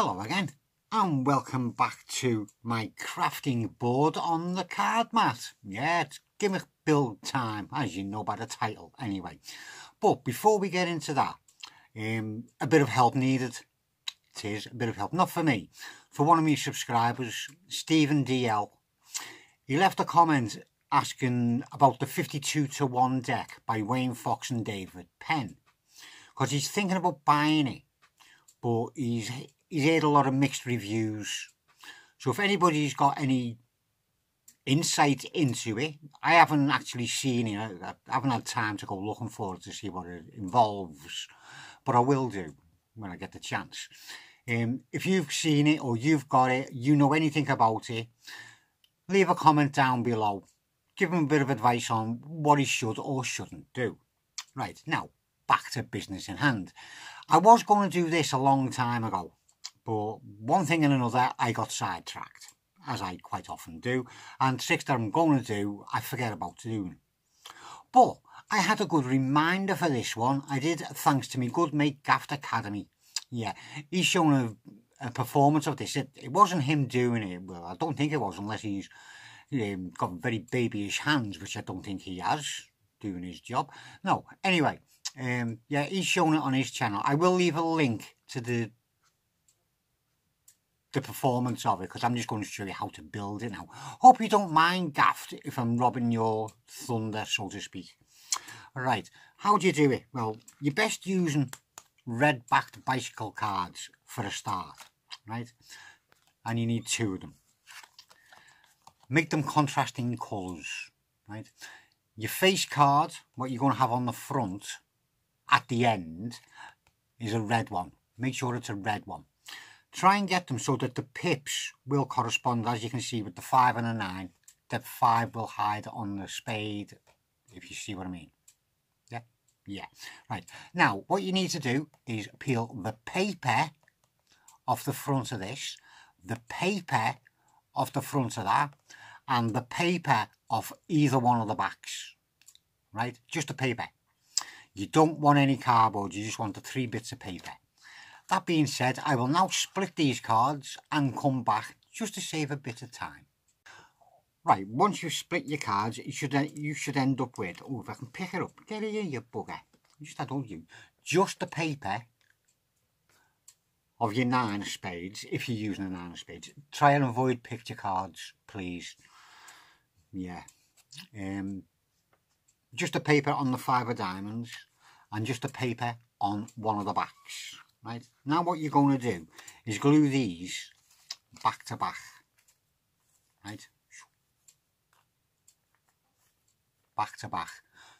Hello again and welcome back to my crafting board on the card mat. Yeah, it's gimmick build time, as you know by the title anyway. But before we get into that, a bit of help needed. It is a bit of help, not for me, for one of my subscribers, Stephen DL. He left a comment asking about the 52-1 deck by Wayne Fox and David Penn, because he's thinking about buying it, but he's heard a lot of mixed reviews. So if anybody's got any insight into it, I haven't actually seen it. I haven't had time to go looking for it to see what it involves, but I will do when I get the chance. If you've seen it or you've got it, you know anything about it, leave a comment down below. Give him a bit of advice on what he should or shouldn't do. Right, now back to business in hand. I was going to do this a long time ago, but one thing and another I got sidetracked, as I quite often do, and tricks that I'm going to do I forget about doing. But I had a good reminder for this one. I did, thanks to my good mate Gaffed Academy. Yeah, he's shown a performance of this. It wasn't him doing it. Well, I don't think it was, unless he's got very babyish hands, which I don't think he has, doing his job. No, anyway, yeah, he's shown it on his channel. I will leave a link to the performance of it, because I'm just going to show you how to build it now. Hope you don't mind, Gaffed, if I'm robbing your thunder, so to speak. Right, how do you do it? Well, you're best using red-backed bicycle cards for a start, right? And you need 2 of them. Make them contrasting colours, right? Your face card, what you're going to have on the front at the end, is a red one. Make sure it's a red one. Try and get them so that the pips will correspond, as you can see, with the 5 and a 9. The 5 will hide on the spade, if you see what I mean. Yeah? Yeah. Right. Now, what you need to do is peel the paper off the front of this, the paper off the front of that, and the paper off either one of the backs. Right? Just the paper. You don't want any cardboard, you just want the 3 bits of paper. That being said, I will now split these cards and come back just to save a bit of time. Right, once you've split your cards, you should end up with, oh, if I can pick it up, get here, you bugger. I told you, just the paper of your 9 of spades, if you're using a 9 of spades. Try and avoid picture cards, please. Yeah. Just the paper on the 5 of diamonds, and just the paper on one of the backs. Right, now what you're going to do is glue these back to back, right, back to back,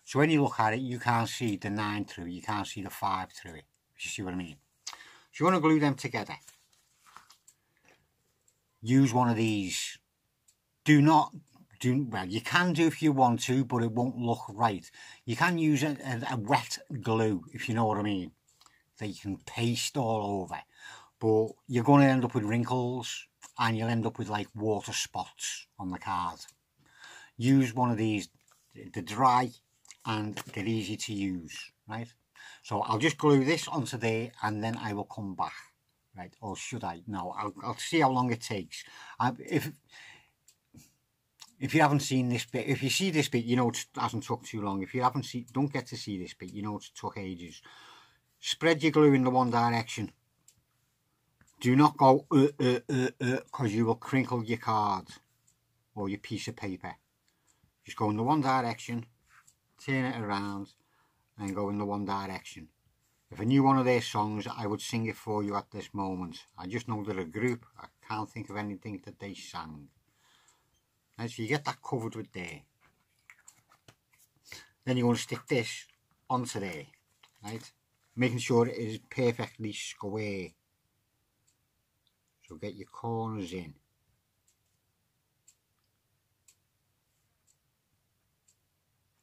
so when you look at it you can't see the 9 through, you can't see the 5 through it, if you see what I mean. So you want to glue them together. Use one of these. Well, you can do if you want to, but it won't look right. You can use a wet glue, if you know what I mean, that you can paste all over, but you're going to end up with wrinkles and you'll end up with like water spots on the card. Use one of these. They're dry and they're easy to use, right? So I'll just glue this onto there and then I will come back, right? Or should I? No, I'll see how long it takes. If you haven't seen this bit, if you see this bit, you know it hasn't took too long. If you don't get to see this bit, you know it's took ages. Spread your glue in the one direction. Do not go because you will crinkle your card or your piece of paper. Just go in the one direction, turn it around and go in the one direction. If I knew one of their songs, I would sing it for you at this moment. I just know they're a group. I can't think of anything that they sang. Right, so you get that covered with there. Then you're going to stick this onto there, right? Making sure it is perfectly square. So get your corners in.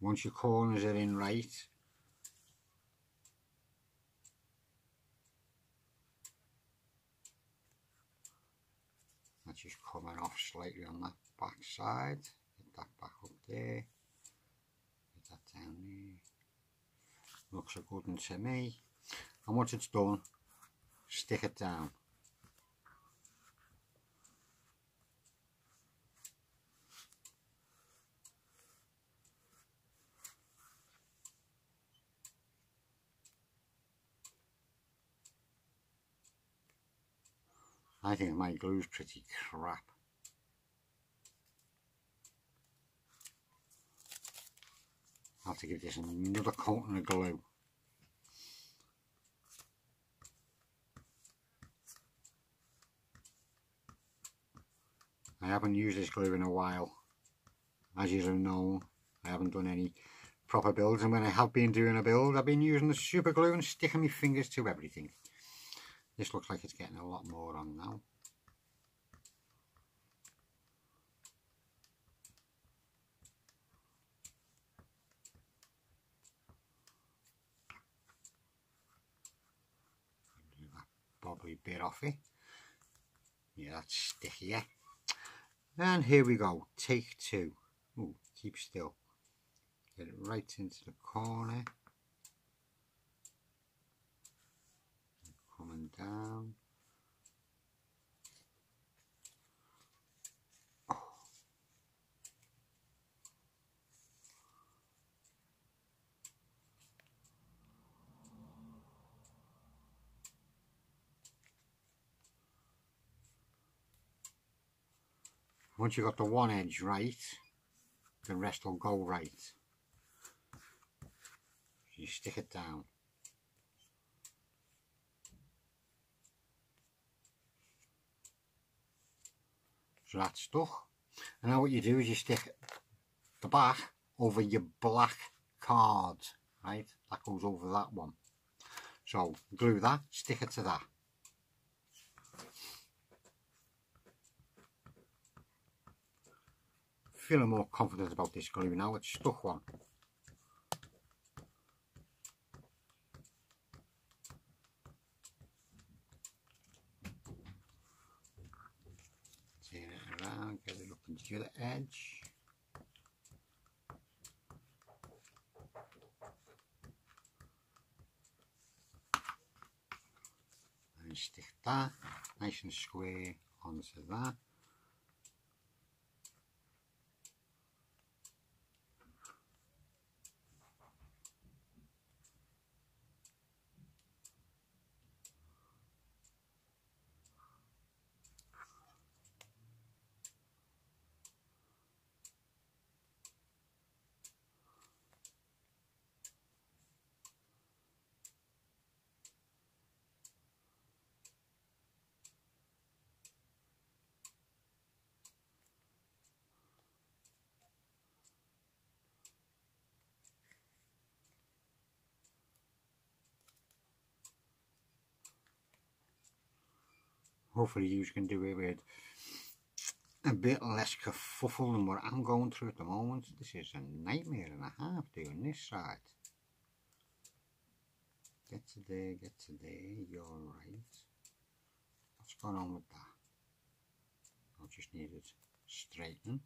Once your corners are in right, that's just coming off slightly on that back side. Get that back up there. Get that down there. Looks a good one to me. And once it's done, stick it down. I think my glue's pretty crap. I'll have to give this another coating of glue. I haven't used this glue in a while. As you know, I haven't done any proper builds, and when I have been doing a build, I've been using the super glue and sticking my fingers to everything. This looks like it's getting a lot more on now. Do that bobbly bit off it. Yeah, that's stickier. And here we go, take two. Ooh, keep still. Get it right into the corner. Coming down. Oh. Once you've got the one edge right, the rest will go right. You stick it down. So that's stuck. And now what you do is you stick the back over your black card, right? That goes over that one. So glue that, stick it to that. Feeling more confident about this glue now, it's stuck one. Turn it around, get it up into the other edge. And stick that nice and square onto that. Hopefully you can do it with a bit less kerfuffle than what I'm going through at the moment. This is a nightmare and a half doing this side. Get to there, you're right. What's going on with that? I just need it straighten.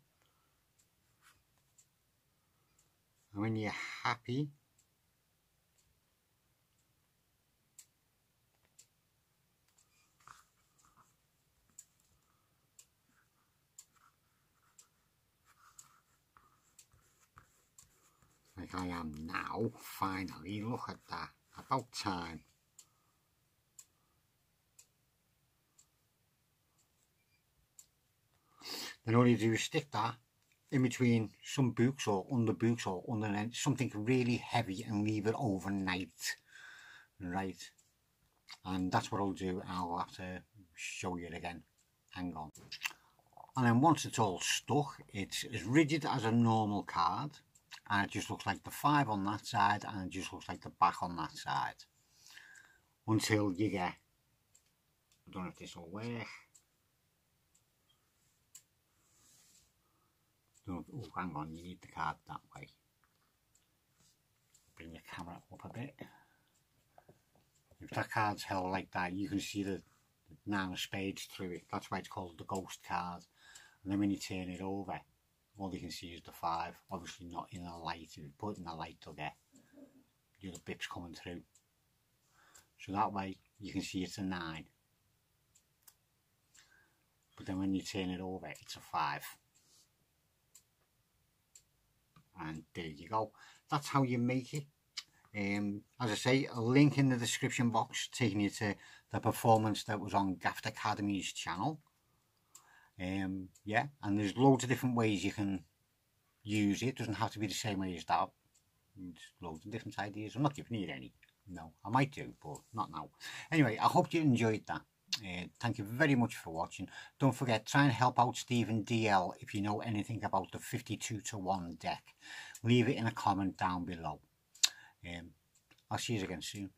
And when you're happy, like I am now, finally, look at that, about time. Then all you do is stick that in between some books or under books or under something really heavy and leave it overnight, right? And that's what I'll do. I'll have to show you it again. Hang on. And then once it's all stuck, it's as rigid as a normal card, and it just looks like the 5 on that side, and it just looks like the back on that side, until you get, I don't know if this will work. Oh, hang on, you need the card that way. Bring the camera up a bit. If that card's held like that, you can see the 9 of spades through it. That's why it's called the ghost card. And then when you turn it over, all you can see is the 5. Obviously not in the light. If you put it in the light, you'll get the other bips coming through. So that way you can see it's a 9. But then when you turn it over, it's a 5. And there you go. That's how you make it. As I say, a link in the description box taking you to the performance that was on Gaffed Academy's channel. Yeah, and there's loads of different ways you can use it. It doesn't have to be the same way as that. There's loads of different ideas. I'm not giving you any. No, I might do, but not now. Anyway, I hope you enjoyed that. Thank you very much for watching. Don't forget, try and help out Stephen DL if you know anything about the 52-to-1 deck. Leave it in a comment down below. I'll see you again soon.